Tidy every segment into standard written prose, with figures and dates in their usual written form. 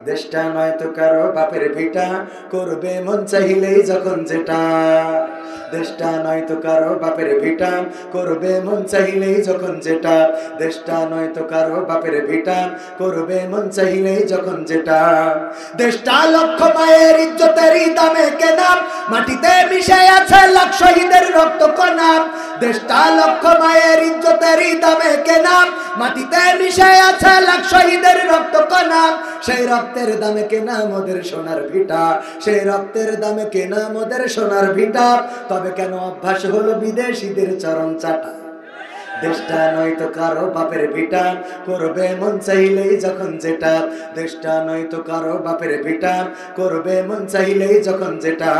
দেশটা নয়তো কারো বাপের ভিটা, করবে মন চাইলেই যখন যেটা। দেশটা নয়তো কারো বাপের ভিটা, করবে মন চাইলেই যখন যেটা। দেশটা নয়তো কারো বাপের ভিটা, করবে মন চাইলেই যখন যেটা। দেশটা লক্ষ মায়ের ইজ্জতেরই দামে কেনা, মাটিতে মিশে আছে লাখ শহীদের রক্ত কণা। দেশটা লক্ষ মায়ের ইজ্জতেরই দামে কেনা, মাটিতে মিশে আছে লাখ শহীদের রক্ত কণা। সেই রক্তের দামে কেনা মোদের সোনার ভিটা, সেই রক্তের দামে কেনা মোদের সোনার ভিটা। তবে কেন অভ্যাস হলো বিদেশিদের চরণ চাটা। দেশটা নয়তো কারো বাপের ভিটা, করবে মন চাইলেই যখন যেটা। দেশটা নয়তো কারো বাপের ভিটা, করবে মন চাইলেই যখন যেটা।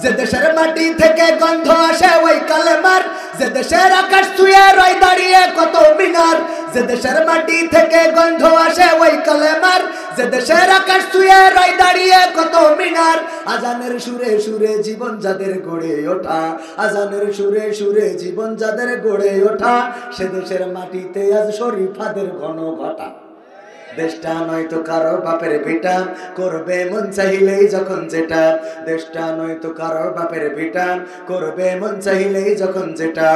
যে দেশের মাটি থেকে গন্ধ আসে ওই কালেমার, যে দেশের আকাশ ছুঁয়ে রয় দাঁড়িয়ে কত মিনার। যে দেশের মাটি থেকে গন্ধ আসে ওই কালেমার, যে দেশের আকাশ ছুঁয়ে রয় দাঁড়িয়ে কত মিনার। আজানের সুরে সুরে জীবন যাদের গড়ে ওঠা, আজানের সুরে সুরে জীবন যাদের গড়ে ওঠা। সে দেশের মাটিতে আজ শরীফাদের ঘন ঘটা। দেশটা নয়তো কারো বাপের ভিটা, করবে মন চাইলেই যখন যেটা। দেশটা নয়তো কারো বাপের ভিটা, করবে মন চাইলেই যখন যেটা।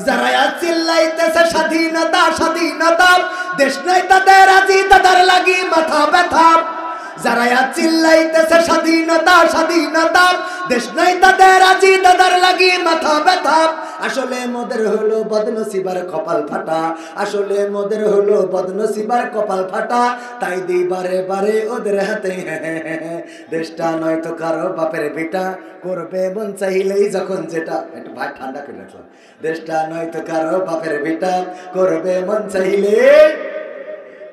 যারা চিল্লাইতেছে স্বাধীনতা স্বাধীনতা, দেশ নয় তাদের আজি তাদের লাগি মাথা ব্যথা। যারা চিল্লাইতেছে স্বাধীনতা স্বাধীনতা, দেশ নয় তাদের আজি তাদের লাগি মাথা ব্যথা। আসলে মোদের হলো বদনসিবার কপাল ফাটা, আসলে মোদের হলো বদনসিবার কপাল ফাটা। তাই দি বারে বারে ওদের হাতে দেশটা নয়তো কারো বাপের ভিটা, করবে মন চাইলেই যখন যেটা। একটু ভাই ঠান্ডা করে রাখলাম। দেশটা নয়তো কারো বাপের ভিটা, করবে মন চাইলে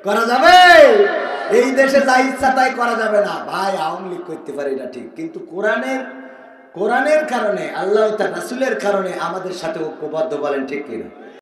করা যাবে। এই দেশে যা ইচ্ছা তাই করা যাবে না ভাই। আওয়ামী লীগ করতে পারে এটা ঠিক, কিন্তু কোরআনের কারণে, আল্লাহ তার রাসূলের কারণে আমাদের সাথে ঐক্যবদ্ধ, বলেন ঠিক কিনা?